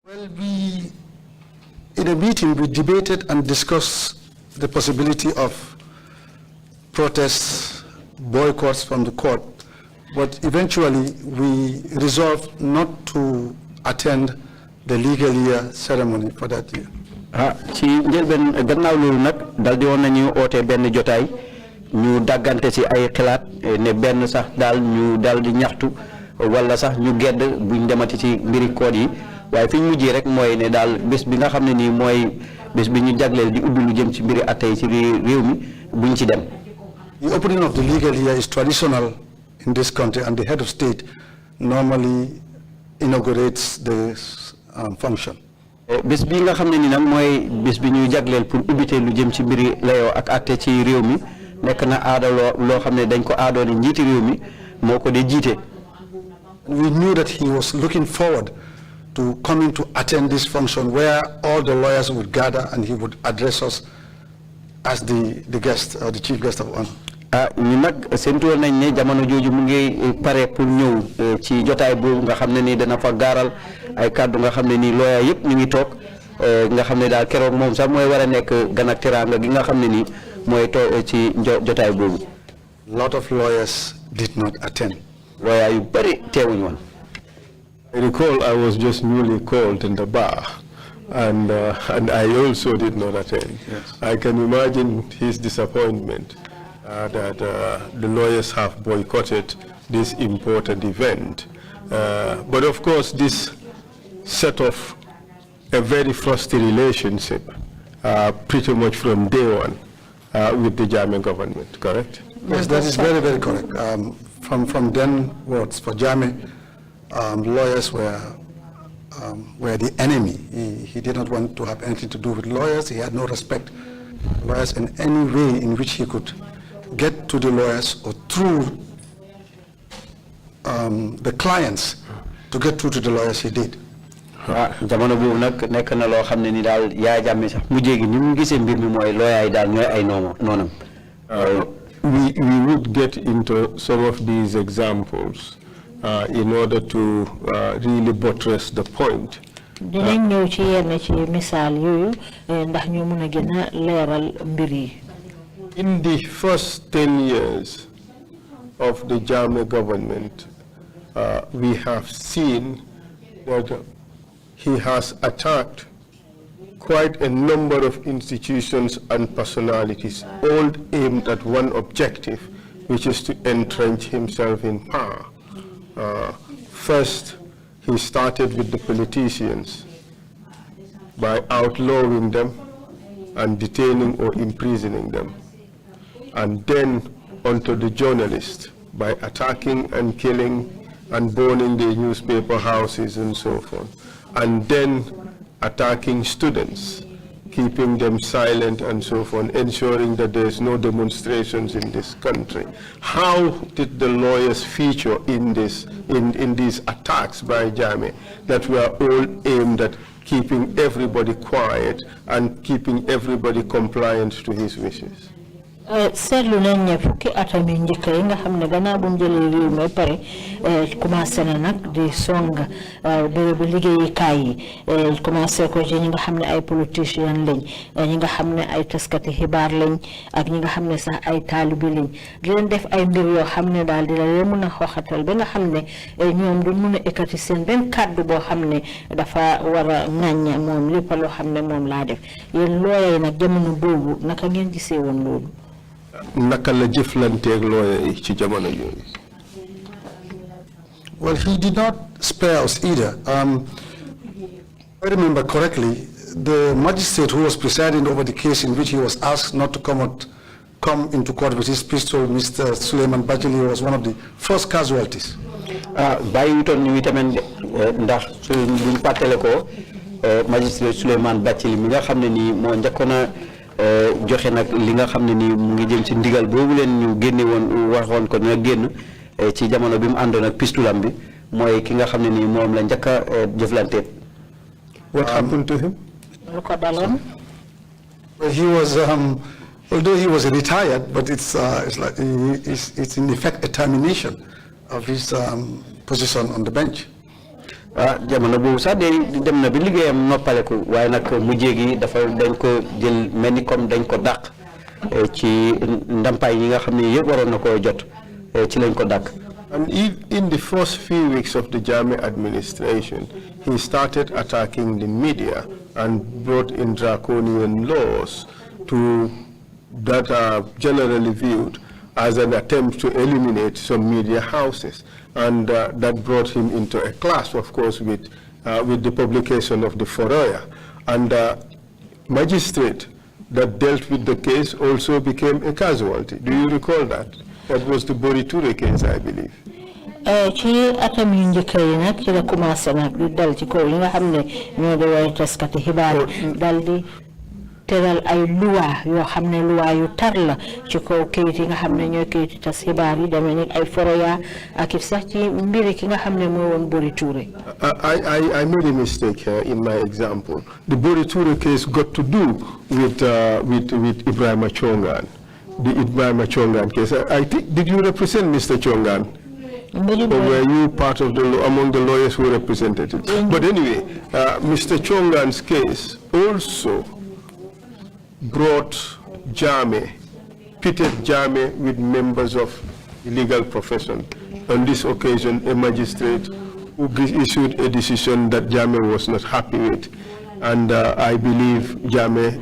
Well, in a meeting, we debated and discussed the possibility of protests, boycotts from the court, but eventually we resolved not to attend the legal year ceremony for that year. ci njëlbeen gannaaw loolu nag dal di woon nañu oote benn jotaay ñu daggante ci ay xalaat ne benn sax daal ñu dal di ñaxtu wala sax ñu gedd buñ demati ci mbiri kood yi waaye fi ñu mujjee rek mooy ne daal bés bi nga xam ne nii mooy bés bi ñu jagleel di ubbi lu jëm ci mbiri atte yi ci réew mi buñ ci dem. The opening of the legal year is traditional in this country, and the head of state normally inaugurates this function. bés bi nga xam ne ni nag mooy bés bi ñuy jagleel pour ubbite lu jëm ci mbiri layoo ak atte ci réew mi nekk na aada loo xam ne dañ ko aadoone njiiti réew mi moo ko dee jiite. We knew that he was looking forward to coming to attend this function where all the lawyers would gather and he would address us as the guest or the chief guest of honor. ñu nag séntu nañ ne jamono jooju mu ngi pare pour ñëw ci jotaay boobu nga xam ne ni dana fa gaaral ay kàddu nga xam ne nii lawyer yëpp ñu ngi toog nga xam ne daal keroog moom sax mooy war a nekk gan ak teraanga gi nga xam ne nii mooy toog ci jotaay boobu. Lot of lawyers did not attend. Lawyer yu bëri teewuñu woon. I recall I was just newly called in the bar, and I also did not attend. Yes. I can imagine his disappointment that the lawyers have boycotted this important event. But of course, this set off a very frosty relationship pretty much from day one with the German government, correct? Yes, that is very, very correct. From then onwards, for Jame, lawyers were the enemy. He did not want to have anything to do with lawyers. He had no respect for lawyers in any way in which he could get to the lawyers or through the clients to get through to the lawyers. He did. jamono boobu nag nekk na loo xam ne ni daal yaa jàmme sax mu jéegi ni mu gisee mbir mi mooy lawyer yi daal ñooy ay noonam. We would get into some of these examples in order to really buttress the point. dinañ ñëw ci yenn ci misaal yooyu ndax ñu mën a gën a leeral mbir yi. In the first 10 years of the Jammeh government, we have seen that he has attacked quite a number of institutions and personalities, all aimed at one objective, which is to entrench himself in power. First, he started with the politicians by outlawing them and detaining or imprisoning them. And then onto the journalists by attacking and killing and burning their newspaper houses and so forth. And then attacking students, keeping them silent and so forth, ensuring that there's no demonstrations in this country. How did the lawyers feature in these attacks by Jammeh that were all aimed at keeping everybody quiet and keeping everybody compliant to his wishes? seetlu nañ ne fukki atam yu njëkk yi nga xam ne gannaaw bu mu jëlee réew mi pare commencé na nag di song bérébu liggéeyukaay yi commencé ko ci ñi nga xam ne ay politiciens lañ ñi nga xam ne ay taskati xibaar lañ ak ñi nga xam ne sax ay taalibi lañ di leen def ay mbir yoo xam ne daal di la leen mën a xoxatal ba nga xam ne ñoom duñ mën a ekkati seen benn kàddu boo xam ne dafa war a ŋàññe moom lépp loo xam ne moom laa def yéen looyee nag jamono boobu naka ngeen gisee woon loolu. naka la jëflanteeg lawyer yi ci jamono yooyu. Well, he did not spare us either. If I remember correctly, the magistrate who was presiding over the case in which he was asked not to come into court with his pistol, Mr. Suleiman Bajili, was one of the first casualties. bàyyiwutoon ñu tamit ndax su buñ fàttale ko magistrate Suleiman Bajili mi nga xam ne nii moo njëkkoon a joxe nag li nga xam ne nii mu ngi jëm ci ndigal boobu leen ñu génne woon waxoon ko dina génn ci jamono bi mu àndoon ak pistulam bi mooy ki nga xam ne nii moom la njëkk a jëflante. What happened to him? lu ko daloon. Well, he was, although he was retired, but it's in effect a termination of his position on the bench. jamono boobu sax day dem na bi liggéeyam noppaleku waaye nag mujjee gi dafa dañ ko jël mel ni comme dañ ko dàq ci ndampaay yi nga xam ne yëpp waroon na koo jot ci lañ ko dàq. And in the first few weeks of the Jammeh administration, he started attacking the media and brought in draconian laws that are generally viewed as an attempt to eliminate some media houses. And that brought him into a clash, of course, with the publication of the Foroya. And magistrate that dealt with the case also became a casualty. Do you recall that? That was the Boriture case, I believe. ci atam yu njëkk yi nag ci la commencé nag di dal ci kaw yi nga xam ne ñoo di way taskati xibaar dal di teral ay loi yoo xam ne loi yu tar la ci kaw kayit yi nga xam ne ñooy kayiti tas xibaar yi demee ni ay Foroya ak it sax ci mbiri ki nga xam ne mooy woon Boriture. I made a mistake here in my example. The Boriture case got to do with Ibrahima Chongan. The Ibrahima Chongan case. I think, did you represent Mr. Chongan? Or were you part of among the lawyers who represented it? But anyway, Mr. Chongan's case also brought Jammeh, pitted Jammeh with members of the legal profession. On this occasion, a magistrate who issued a decision that Jammeh was not happy with. And I believe Jammeh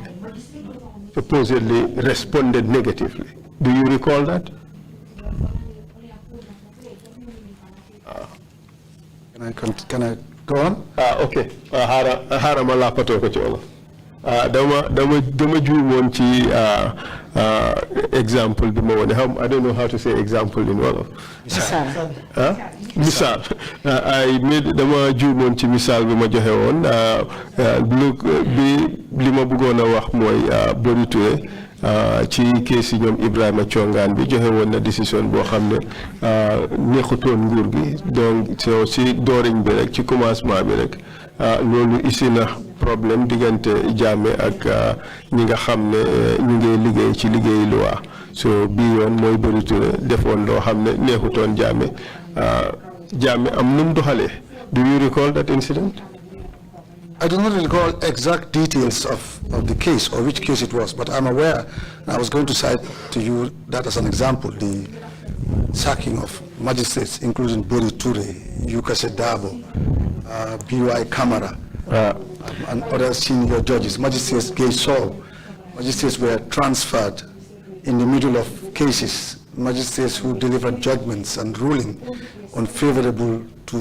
supposedly responded negatively. Do you recall that? Can I go on? Okay. Harama lapato ko chola. Dama juumon ci example bi ma wone. I don't know how to say example in Wolof. Misal. I made dama juumon ci misal bi ma joxe won. Bi li ma bëggoon a wax mooy Boriture ci keesi ñoom Ibrahima Chongan bi joxe woon na décision boo xam ne neexutoon nguur gi donc ci dooriñ bi rek ci commencement bi rek loolu isi na problème diggante Jammeh ak ñi nga xam ne ñu ngi liggéey ci liggéey loi so bii yoon mooy Boriture defoon loo xam ne neexutoon Jammeh am nu mu doxalee. Do you recall that incident? I do not recall exact details of the case or which case it was, but I'm aware, and I was going to cite to you that as an example, the sacking of magistrates, including Boriture, Yukase Dabo, B.Y. Kamara, and other senior judges. Magistrates magistrates were transferred in the middle of cases. Magistrates who delivered judgments and ruling unfavorable to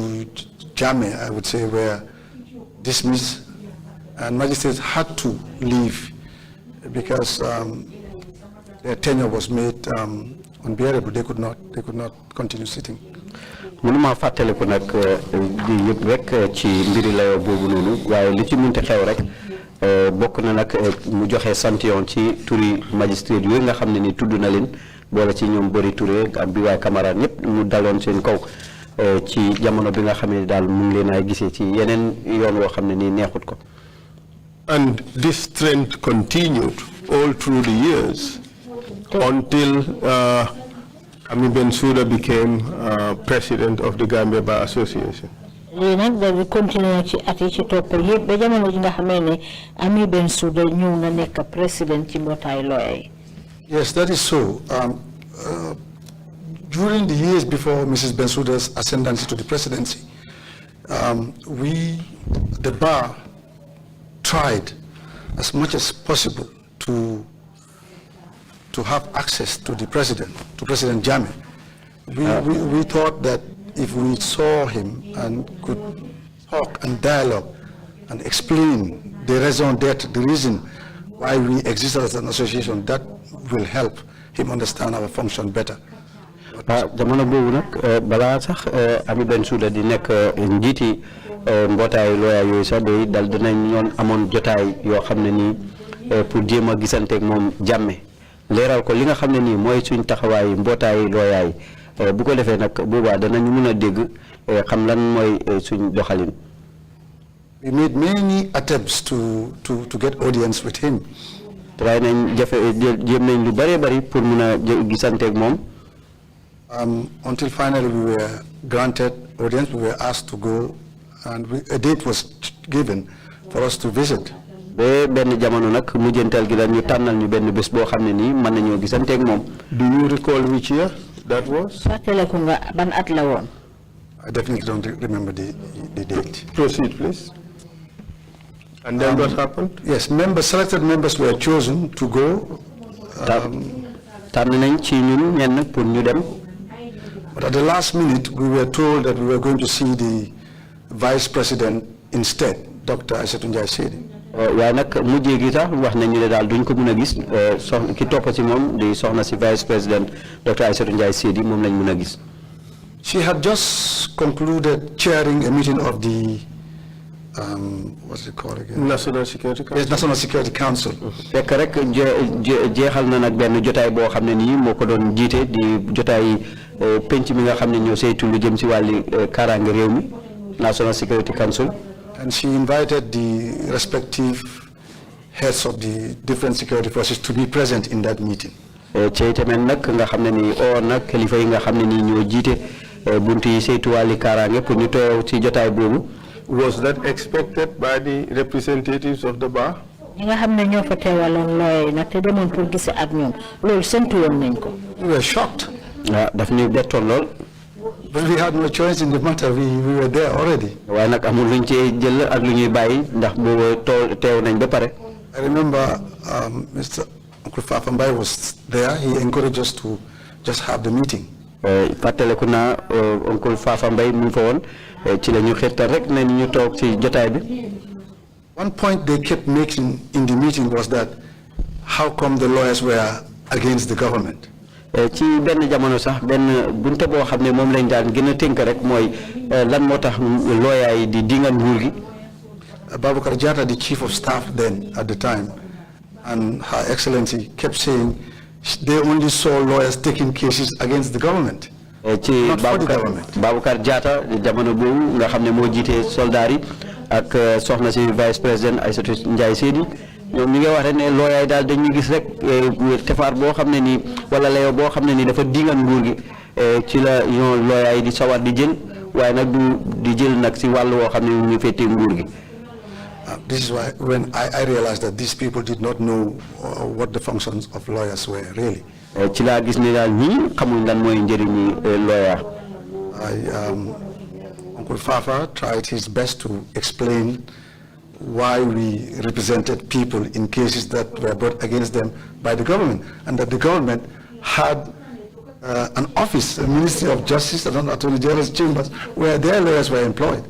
Jammeh, I would say, were dismissed, and magistrates had to leave because their tenure was made unbearable. They could not continue sitting. mënuma fàttaliku nag di yëpp rek ci mbiri layoo boobu noonu waaye li ci mënti xew rek bokk na nag mu joxe santion ci turi magistrat yooyu nga xam ne ni tudd na leen boole ci ñoom Boriture ak B.Y. Kamara ñëpp mu daloon seen kaw ci jamono bi nga xam ne daal mu ngi leen ay gisee ci yeneen yoon woo xam ne nii neexut ko. And this trend continued all through the years until Ami Bensouda became president of the Gambia Bar Association. Nag dañu continuer ci at yi ci topp yëpp ba jamono ji nga xamee ne Ami Bensouda ñëw na nekk président ci mbootaay lawyer yi. Yes, that is so. During the years before Mrs. Bensouda's ascendancy to the presidency, the bar, tried as much as possible to have access to the president, to President Jammeh. We thought that if we saw him and could talk and dialogue and explain the raison d'etre, the reason why we exist as an association, that will help him understand our function better. jamono boobu nag balaa sax Ami Bensouda di nekk njiiti mbootaay lawyer yooyu sax day dal dinañ ñoon amoon jotaay yoo xam ne nii pour jéem a gisanteeg moom Jammeh leeral ko li nga xam ne nii mooy suñ taxawaay mbootaay lawyer yi bu ko defee nag boobaa danañu mën a dégg xam lan mooy suñ doxalin. We made many attempts to get audience with him. try nañ jéem nañ lu bëree bëri pour mën a gisanteeg moom. Until finally we were granted audience. We were asked to go and a date was given for us to visit. be benn jamono nag mujjantal gi la ñu tànnal ñu benn bés boo xam ne nii mën nañoo gisanteeg moom. Do you recall which year that was? fàttaliku nga ban at la woon. I definitely don't remember the date. Proceed, please. And then what happened? Yes, selected members were chosen to go. Tànn nañ ci ñun ñenn pour ñu dem. But at the last minute, we were told that we were going to see the Vice President instead, Dr. Aissatou Njie Sedi. waaye nag mujjee gi sax wax nañu ne daal duñ ko mën a gis ki topp ci moom di soxna si Vice President Dr. Aissatou Njie Sedi moom lañ mën a gis. She had just concluded chairing a meeting of the what's it called again? National Security Council. Yes, National Security Council. fekk rek jeexal na nag benn jotaay boo xam ne nii moo ko doon jiite di jotaay penc mi nga xam ne ñoo saytu lu jëm ci wàlli kaaraange réew mi National Security Council. And she invited the respective heads of the different security forces to be present in that meeting. ci tamit nag nga xam ne nii nag kilifa yi nga xam ne nii ñoo jiite buntu yi saytu wàlli kaaraange pour ñu teew ci jotaay boobu. Was that expected by the representatives of the bar? ñi nga xam ne ñoo fa teewaloon looy nag te demoon pour gise ak ñoom loolu séntu woon nañ ko. We were shocked. daf ñu bettoon lool. But we had no choice in the matter. We were there already. waaye nag amul luñ ci jël ak lu ñuy bàyyi ndax boobu teew nañ ba pare. I remember Mr. Uncle Fafa Mbaye was there. He encouraged us to just have the meeting. fàttaliku naa Uncle Fafa Mbaye mu ngi fa woon ci la ñu xettal rek ne ñu toog ci jotaay bi. One point they kept making in the meeting was that how come the lawyers were against the government? ci benn jamono sax benn bunte boo xam ne moom lañ daan gën a tënk rek mooy lan moo tax lawyer yi di dingal nguur gi. Baboucarr Jatta, the chief of staff then at the time, and Her Excellency kept saying they only saw lawyers taking cases against the government. ci Baboucarr Jatta jamono boobu nga xam ne moo jiite soldaar yi ak soxna si vice président Aissatou Njie Sedi ñoom ñu ngi wax rek ne lawyer yi daal dañuy gis rek tefaar boo xam ne nii wala layoo boo xam ne nii dafa dingal nguur gi ci la ñoo lawyer yi di sawar di jël waaye nag du di jël nag si wàll woo xam ne ñu féetee nguur gi. This is why when I realized that these people did not know what the functions of lawyers were really. ci laa gis ne daal ñii xamuñ lan mooy njëriñu lawyer. Uncle Fafa tried his best to explain why we represented people in cases that were brought against them by the government, and that the government had an office, a Ministry of Justice, and Attorney General's chambers, where their lawyers were employed.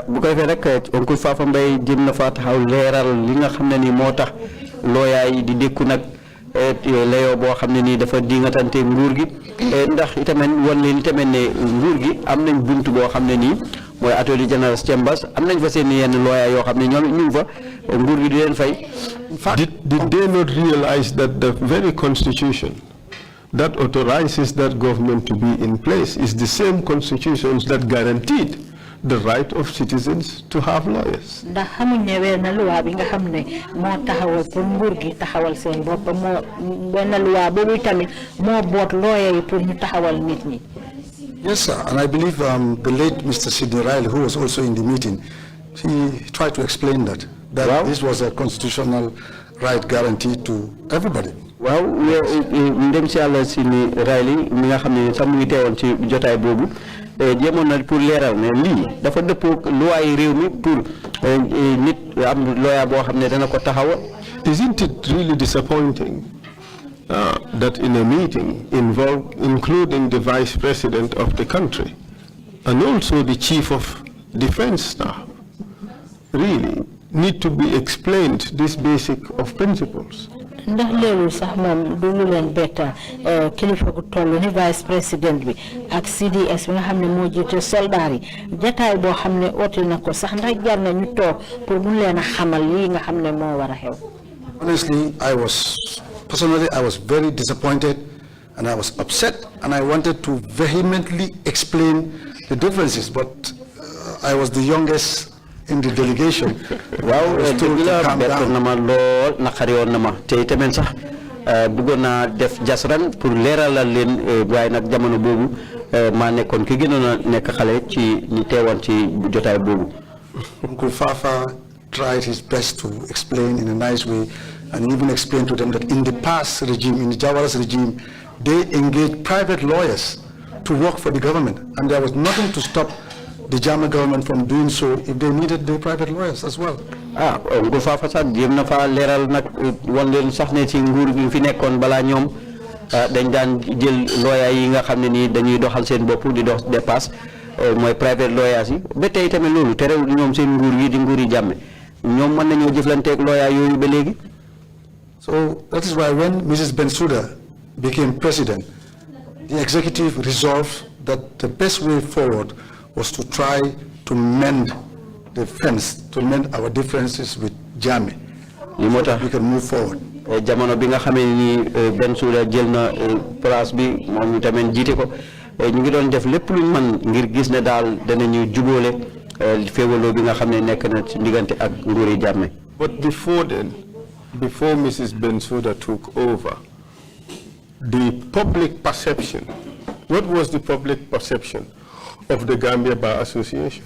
bu ko defee rek Uncle Fafa Mbaye jëm na fa taxaw leeral li nga xam ne ni moo tax lawyer yi di dékku nag layoo boo xam ne nii dafa dingatante nguur gi ndax itamit wan leen itamit ne nguur gi am nañ buntu boo xam ne nii mooy Attorney General's chambers am nañ fa seen yenn lawyer yoo xam ne ñoom ñu ngi fa nguur gi di leen fay. Did they not realize that the very constitution that authorizes that government to be in place is the same constitutions that guaranteed the right of citizens to have lawyers? ndax xamuñ ne weer na luwaa bi nga xam ne moo taxawal pour nguur gi taxawal seen bopp moo benn luwaa boobu tamit moo boot lawyer yi pour ñu taxawal nit ñi. Yes, sir, and I believe the late Mr. Sidney Riley, who was also in the meeting, he tried to explain that this was a constitutional right guaranteed to everybody. waaw ndem si Yàlla Sidney Riley mi nga xam ne sax mu ngi teewoon ci jotaay boobu jéemoon na pour leeral ne lii dafa dëppoo loi yi réew mi pour nit am lawyer boo xam ne dana ko taxawa. Isn't it really disappointing that in a meeting including the vice president of the country and also the chief of defense staff really need to be explained this basic of principles? ndax loolu sax moom du lu leen betta kilifa gu toll ni vice président bi ak CDS bi nga xam ne moo jiite soldaar yi jataay boo xam ne oote na ko sax ndax jar na ñu toog pour mun leen a xamal lii nga xam ne moo war a xew. Honestly, I was very disappointed and I was upset and I wanted to vehemently explain the differences, but I was the youngest in the delegation. waaw dëgg la bett na ma lool naqari woon na ma te itamit sax bëggoon naa def jasran pour leeralal leen waaye nag jamono boobu maa nekkoon ki gënoon a nekk xale ci ñi teewoon ci jotaay boobu. Uncle Fafa tried his best to explain in a nice way, and even explain to them that in the past regime, in the Jawara's regime, they engaged private lawyers to work for the government, and there was nothing to stop the German government from doing so if they needed the private lawyers as well. Uncle Fafa sax jéem na fa leeral nag wan leen sax ne ci nguur gi fi nekkoon balaa ñoom dañ daan jël lawyer yi nga xam ne nii dañuy doxal seen bopp di dox dépasse mooy private lawyers yi ba tey tamit loolu terewul ñoom seen nguur yi di nguur yi jàmme ñoom mën nañoo jëflanteeg lawyer yooyu ba léegi. So that is why when Mrs. Bensouda became president, the executive resolved that the best way forward was to try to mend the fence, to mend our differences with Jammeh, so that we can move forward. Jamono bi nga xamee ni Bensouda jël na place bi moom ñu tamit jiite ko ñu ngi doon def lépp luñ mën ngir gis ne daal danañu jubóole féewaloo bi nga xam ne nekk na ci diggante ak nguuri Jammeh. But before then, before Mrs. Bensouda took over, the public perception, what was the public perception of the Gambia Bar Association?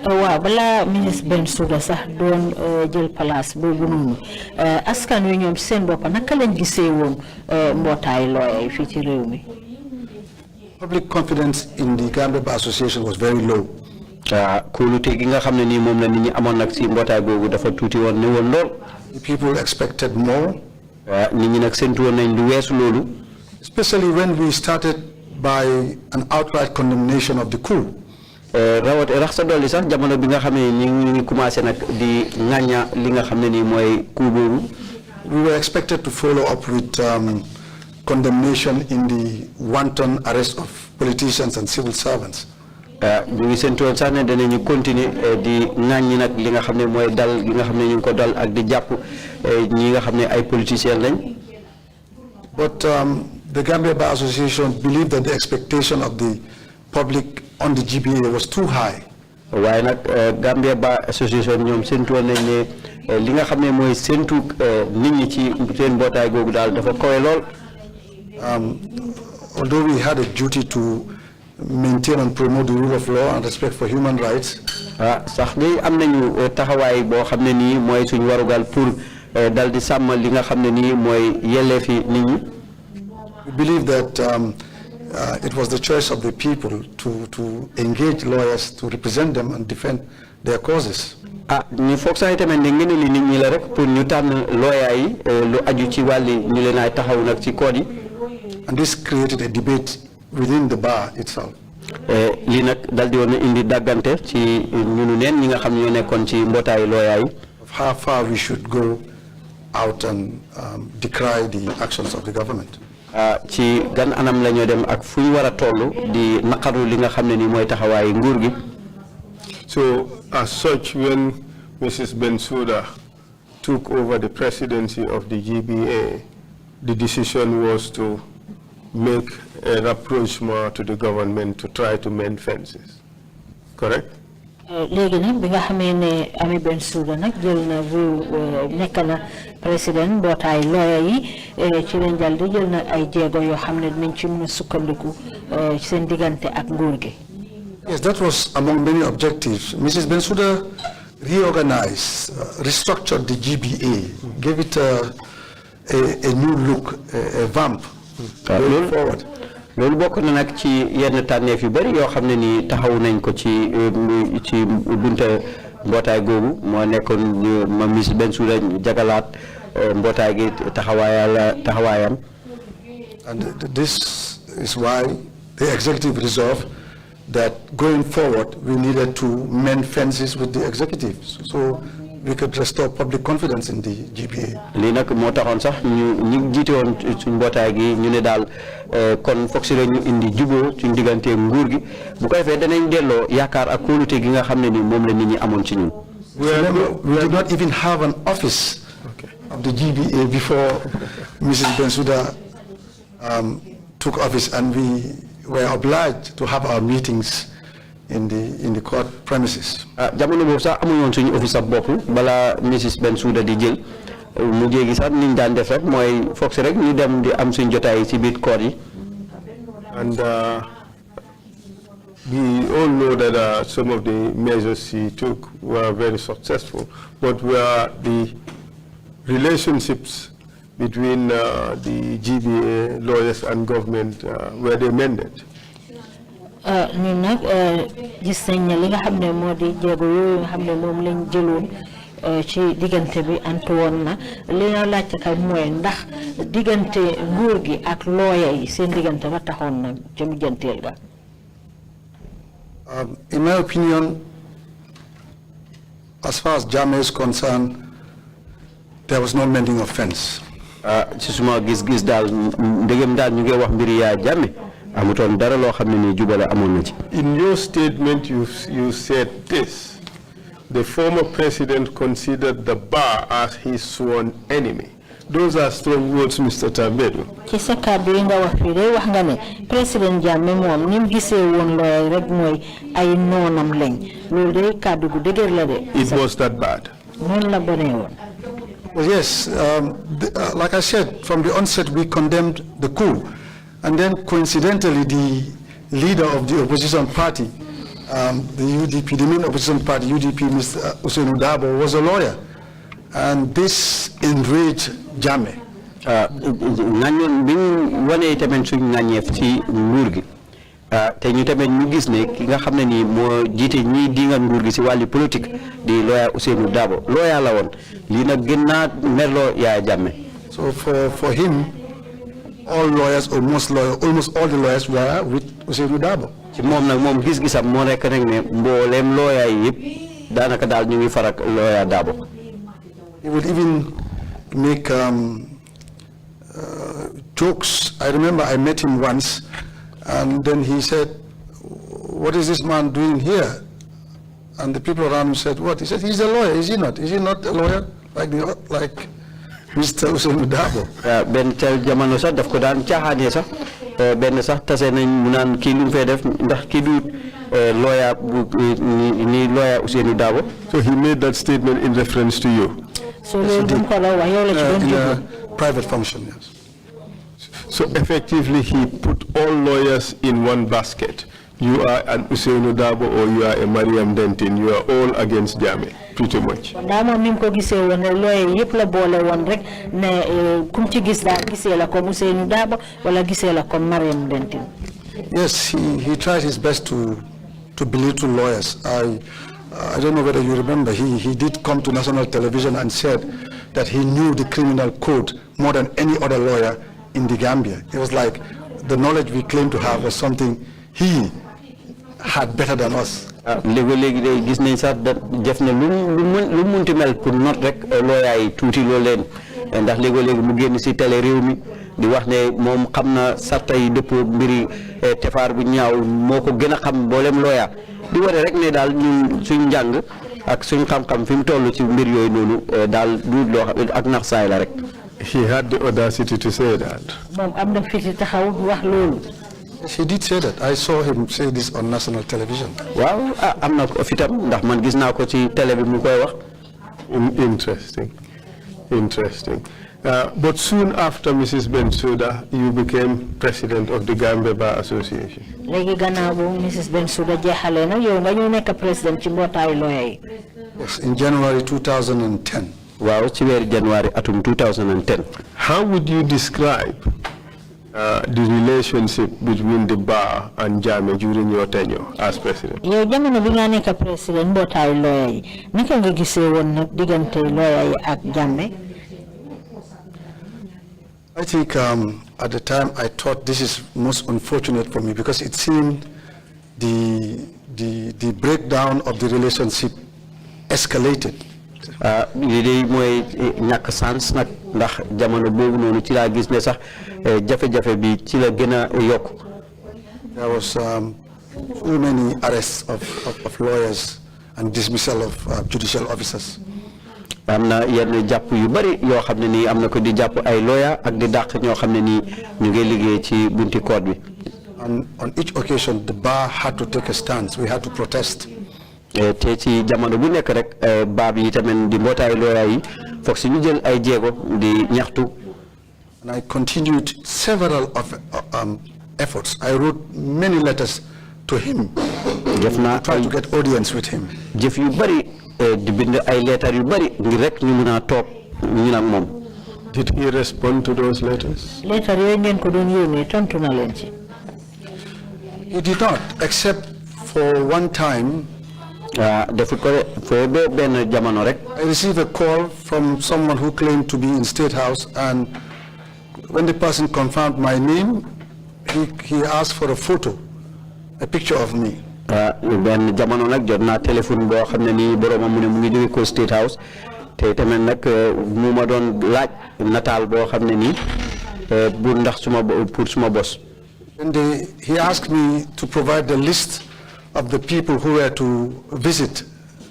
waaw balaa ministre Bensouda sax doon jël place boobu noonu askan wi ñoom seen bopp naka lañ gisee woon mbootaay lawyer yi fii ci réew mi. Public confidence in the Gambia Bar Association was very low. Kóolute gi nga xam ne nii moom la nit ñi amoon nag si mbootaay boobu dafa tuuti woon ne woon lool. People expected more. Nit ñi nag séntu woon nañ lu weesu loolu. Especially when we started by an outright condemnation of the coup. Rawat rax sa dolli sax jamono bi nga xam ne ñu ngi commencé nag di ŋàñña li nga xam ne nii mooy coup boobu. We were expected to follow up with condemnation in the wanton arrest of politicians and civil servants. ñu ngi séntu woon sax ne danañu continuer di ŋàññi nag li nga xam ne mooy dal gi nga xam ne ñu ngi ko dal ak di jàpp ñi nga xam ne ay politiciens lañ. But the Gambia Bar Association believed that the expectation of the public on the GBA was too high. Waaye nag Gambia Bar Association ñoom séntu woon nañ ne li nga xam ne mooy séntu nit ñi ci seen mbootaay googu daal dafa kowe lool. Although we had a duty to maintain and promote the rule of law and respect for human rights. Sax ni am nañu taxawaay boo xam ne nii mooy suñu warugal pour dal di sàmm li nga xam ne nii mooy yelleefi nit ñi. We believe that it was the choice of the people to engage lawyers to represent them and defend their causes. Ñu foog sax tamit ne ngeen li nit ñi la rek pour ñu tànn lawyer yi lu aju ci wàlli ñu leen ay taxaw nag ci code yi. And this created a debate within the bar itself. Lii nag dal di woon indi dàggante ci ñunu neen ñi nga xam ne ñoo nekkoon ci mbootaayu lawyer yi. Of how far we should go out and decry the actions of the government. Ci gan anam la ñoo dem ak fu ñu war a toll di naqaru li nga xam ne ni mooy taxawaayu nguur gi. So as such, when Mrs. Bensouda took over the presidency of the GBA, the decision was to make a rapprochement to the government to try to mend fences. Correct? Léegi nag bi nga xamee ne Ami Bensouda nag jël na nekk na président mbootaay lawyer yi ci leen jàll di jël na ay jéego yoo xam ne dinañ ci mën a sukkandiku seen diggante ak nguur gi. Yes, that was among many objectives. Mrs. Bensouda reorganized, restructured the GBA, gave it a new look, a vamp going forward. Loolu bokk na nag ci yenn tànneef yu bari yoo xam ne ni taxaw nañ ko ci bunte mbootaay googu moo nekkoon ma Miss Bensouda jagalaat mbootaay gi taxawaayam. And this is why the executive resolved that going forward we needed to mend fences with the executive so we could restore public confidence in the GBA. Lii nag moo taxoon sax ñu jiite woon suñ mbootaay gi ñu ne daal kon foog si ñu indi juboo suñ diggante nguur gi bu ko defee danañ delloo yaakaar ak kóolute gi nga xam ne ni moom la nit ñi amoon ci ñun. We did not even have an office of the GBA before Mrs. Bensouda took office, and we were obliged to have our meetings in the court premises. Jamono boobu sax amuñu woon suñu office ab bopp bala Mrs. Bensouda di jël mu jéegi sax niñ daan def rek mooy foog si rek ñu dem di am suñ jotaay ci biir court yi. And we all know that some of the measures she took were very successful, but were the relationships between the GBA lawyers and government were they mended? ñun nag gis nañ ne li nga xam ne moo di jéego yooyu nga xam ne moom lañ jëloon ci diggante bi antu woon na li nga laajte kay mooy ndax diggante nguur gi ak lawyer yi seen diggante ba taxoon na ca mujjanteel ba. In my opinion, as far as Jammeh is concerned, there was no mending of fence. ci suma gis-gis daal ndegem daal ñu ngi wax mbiri yaa Jammeh amutoon dara loo xam ne nii jubale amoon na ci. In your statement, you said this: the former president considered the bar as his sworn enemy. Those are strong words, Mr. Tambaidou. ci sa kàddu yi nga wax fii day wax nga ne président Jammeh moom ni mu gisee woon looy rek mooy ay noonam lañ loolu day kàddu gu dëgër la de. It was that bad. noonu la bonee woon. Well, yes, like I said, from the onset we condemned the coup. And then coincidentally, the leader of the opposition party, the UDP, the main opposition party, UDP, Mr. Usainu Dabo, was a lawyer. And this enraged Jammeh. Ngañoon bi ñu wanee tamit suñ ngañeef ci nguur gi te ñu tamit ñu gis ne ki nga xam ne nii moo jiite ñiy dinga nguur gi si wàllu politique di lawyer Usainu Dabo lawyer la woon lii nag gën naa merloo Yaya Jammeh. So for him, all lawyers, almost all the lawyers were with Usainu Dabo. ci moom nag moom gis-gisam moo nekk rek ne mbooleem lawyer yi yëpp daanaka daal ñu ngi farak lawyer Dabo. He would even make jokes. I remember I met him once, and then he said, "What is this man doing here?" And the people around him said, "What?" He said, "He's a lawyer, is he not? Is he not a lawyer like Mr. Usainu Dabo?" Ben tel jamono sax daf ko daan caaxaanee sax benn sax tase nañ mu naan kii lu mu fee def ndax kii du lawyer bu ni lawyer Usainu Dabo. So he made that statement in reference to you. So in a private function, yes. So effectively, he put all lawyers in one basket. You are an Usainu Dabo or you are a Mariam Dentin. You are all against Jammeh, pretty much. Yes, he tried his best to belittle lawyers. I don't know whether you remember, he did come to national television and said that he knew the criminal code more than any other lawyer in the Gambia. It was like the knowledge we claim to have was something he had better than us. Léegi day gis nañ sax def na lu munti mel pour not rek lawyer yi tuuti loo leen ndax léegi mu génn si télé réew mi di wax ne moom xam na sarta yi dëpp mbiri tefaar bu ñaaw moo ko gën a xam mboolem lawyer di wone rek ne daal ñun suñ njàng ak suñ xam-xam fi mu toll ci mbir yooyu noonu daal du loo xam ak nax saay la rek. He had the audacity to say that. moom am na fiti taxaw wax loolu. He did say that. I saw him say this on national television. Waaw am na ko fitam ndax man gis naa ko ci télé bi mu koy wax. Interesting. But soon after Mrs. Bensouda, you became president of the Gambia Bar Association. Léegi gannaaw bu Mrs. Bensouda jeexalee na yow nga ñu nekk président ci mbootaayu lawyer yi. Yes, in January 2010. Waaw ci weeru January atum 2010. How would you describe the relationship between the bar and Jammeh during your tenure as president? Yow jamono bi nga nekk président mbootaayu lawyer yi naka nga gisee woon nag diggante lawyer yi ak Jammeh? I think at the time I thought this is most unfortunate for me because it seemed the breakdown of the relationship escalated. Lii de mooy ñàkk sans nag ndax jamono boobu noonu ci laa gis ne sax jafe-jafe bi ci la gën a yokk. There was so many arrests of lawyers and dismissal of judicial officers. am na yenn jàpp yu bari yoo xam ne nii am na ko di jàpp ay lawyer ak di dàq ñoo xam ne nii ñu ngi liggéey ci bunti court bi. And on each occasion the bar had to take a stance. We had to protest. te ci jamono bu nekk rek baab yi tamit di mbootaay lawyer yi foog si ñu jël ay jéego di ñaxtu. And I continued several efforts. I wrote many letters to him, def naa try to get audience with him. jëf yu bari di bind ay leetar yu bari ngir rek ñu mën a toog ñu nag moom. Did he respond to those letters? leetar yooyu ngeen ko doon yónnee tontu na leen ci. He did not, except for one time. defut ko foo ba benn jamono rek. I received a call from someone who claimed to be in State House, and when the person confirmed my name, he asked for a photo, a picture of me. benn jamono nag jot naa téléphone boo xam ne nii boroomam mu ne mu ngi jóge ko State House te tamit nag mu ma doon laaj nataal boo xam ne nii bu ndax pour suma bos. And he asked me to provide the list of the people who were to visit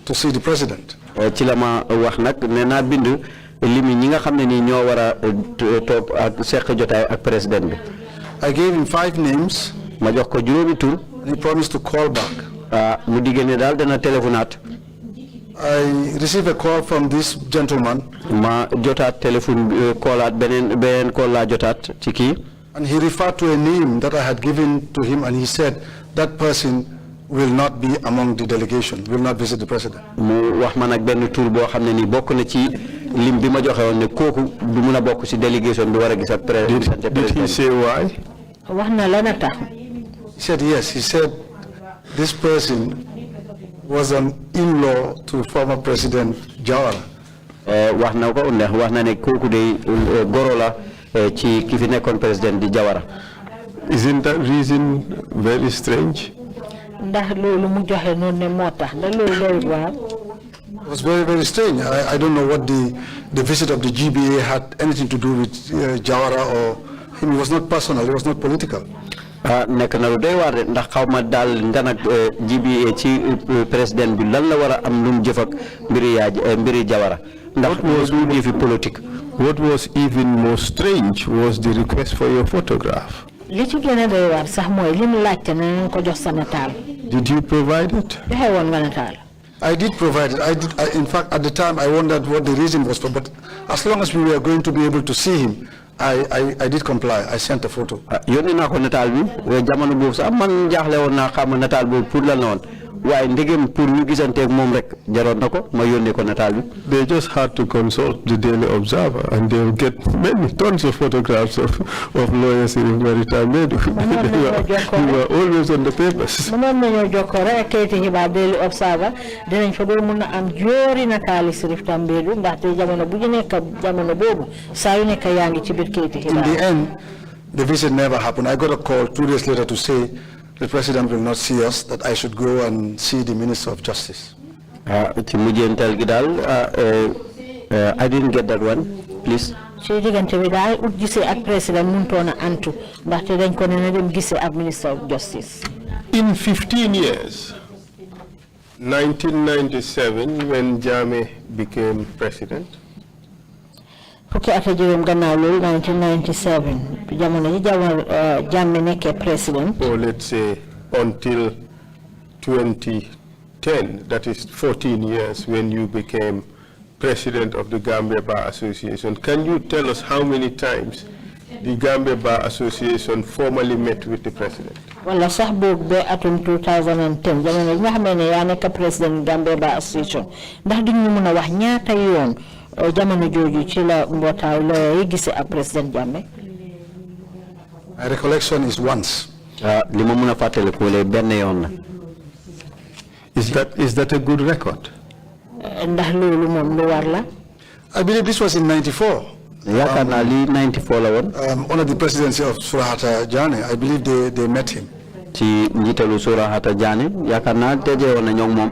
to see the president. ci la ma wax nag ne naa bind limi ñi nga xam ne nii ñoo war a toog ak seq jotaay ak président bi. I gave him 5 names. ma jox ko juróomi tur. He promised to call back. mu digge ne daal dana téléphonaat. I received a call from this gentleman. ma jotaat téléphone koolaat beneen call laa jotaat ci kii. And he referred to a name that I had given to him, and he said that person will not be among the delegation, will not visit the president. mu wax ma nag benn tur boo xam ne nii bokk na ci lim bi ma joxe woon ne kooku du mun a bokk ci délégation bi war a gis ak président. Did he say why? wax na la na tax. He said yes. He said this person was an in-law to former President Jawara. wax na ko ndax wax na ne kooku de goro la ci ki fi nekkoon président di Jawara. Isn't that reason very strange? ndax loolu mu joxe noonu ne moo tax ndax loolu doyut waar. It was very, very strange. I don't know what the visit of the GBA had anything to do with Jawara or him. It was not personal. It was not political. nekk na lu doy waar de ndax xaw ma daal nga nag GBA ci président bi lan la war a am lu mu jëf ak mbiri Jawara ndax du jëfi politique. What was even more strange was the request for your photograph. li ci gën a doy waar sax mooy li mu laajte ne nañ ko jox sa nataal. Did you provide it? joxe woon nga nataal. I did provide it. In fact, at the time, I wondered what the reason was for. But as long as we were going to be able to see him, I did comply. I sent a photo. yónnee naa ko nataal bi jamono boobu sax man jaaxle woon naa xam nataal boobu pour lan la woon waaye ndegem pour ñu gisanteeg moom rek jaroon na ko ma yónnee ko nataal bi. They just had to consult the Daily Observer, and they'll get many tons of photographs of lawyers in Tambaidou. We were always on the papers. mënoon nañoo jokkoo rek ak kayiti xibaar Daily Observer dinañ fa doon mun a am joori nataali Sirif Tambaidou ndaxte jamono bu ñu nekk jamono boobu saa yu nekk yaa ngi ci biir kayiti xibaar. In the end, the visit never happened. I got a call 2 days later to say the president will not see us, that I should go and see the Minister of Justice. ci mujjeental gi daal I didn't get that one, please. ci diggante bi daal ut gisee ak président mënutoon a antu ndaxte dañ ko ne na dem gisee ak Minister of Justice. In 15 years, 1997, when Jammeh became president, fukki at juróom gannaaw loolu 1997 jamono ji Jammeh nekkee président. or let's say until 2010, that is 14 years, when you became president of the Gambia Bar Association. Can you tell us how many times the Gambia Bar Association formally met with the president? wala sax boog ba atum 2010 jamono ji nga xam ne yaa nekk président Gambia Bar Association ndax duñ ñu mën a wax ñaata yoon jamono jooju ci la mbootaay lawyer yi gisee ak président Jammeh. My recollection is once. li ma mën a fàttaliku wala benn yoon la. Is that a good record? ndax loolu moom lu war la. I believe this was in 94. yaakaar naa lii 94 la woon. Under the presidency of Surahata Jane, I believe they met him. ci njiitalu Surahata Jane yaakaar naa tejee woon na ñoom moom.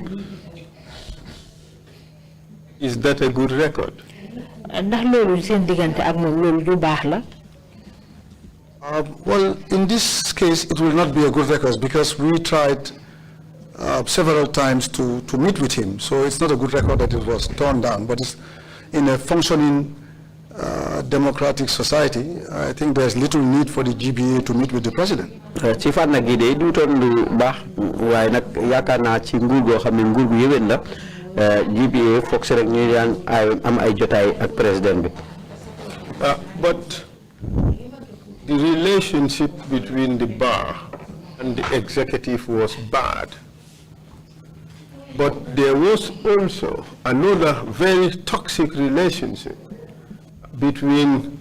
Is that a good record? ndax loolu seen diggante ak moom loolu du baax la. Well, in this case, it will not be a good record because we tried several times to meet with him. So it's not a good record that it was torn down, but it's in a functioning democratic society, I think there's little need for the GBA to meet with the president. ci fànn gi de du toon lu baax waaye nag yaakaar naa ci nguur goo xam ne nguur gu yëwén la GBA foog si rek ñuy daan am ay jotaay ak président bi. But the relationship between the bar and the executive was bad. But there was also another very toxic relationship between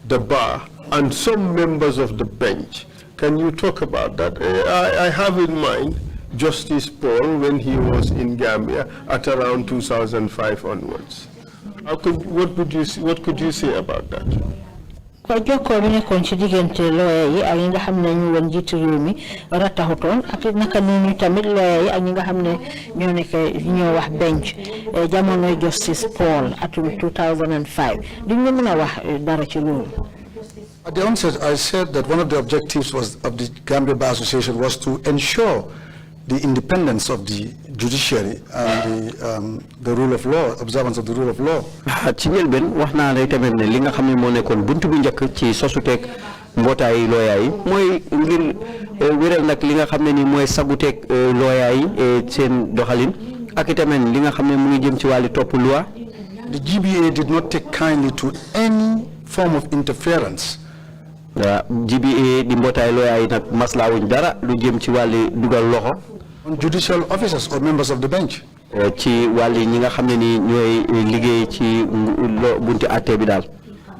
the bar and some members of the bench. Can you talk about that? I have in mind Justice Paul when he was in Gambia at around 2005 onwards. What could you say about that? ko jokko mi nekkoon ci diggante lawyer yi ak ñi nga xam ne ñu woon jiitu réew mi rattaxutoon ak naka noonu tamit lawyer yi ak ñi nga xam ne ñoo nekk ñoo wax bench jamonoy Justice Paul atum 2005 di ñu mën a wax dara ci loolu. At the onset, I said that one of the objectives of the Gambia Bar Association was to ensure the independence of the judiciary and the rule of law, observance of the rule of law. ci njëlbeen wax naa lay tamit ne li nga xam ne moo nekkoon buntu bu njëkk ci sosuteeg mbootaayu looyaa yi mooy ngir wéral nag li nga xam ne ni mooy saguteeg looyaa yi seen doxalin ak itamit li nga xam ne mu ngi jëm ci wàllu topp loi. The GBA did not take kindly to any form of interference. GBA di mbootaay looyaa yi nag maslaawuñ dara lu jëm ci wàllu dugal loxo. On judicial officers or members of the bench. ci wàllu ñi nga xam ne ni ñooy liggéey ci bunti àtte bi daal.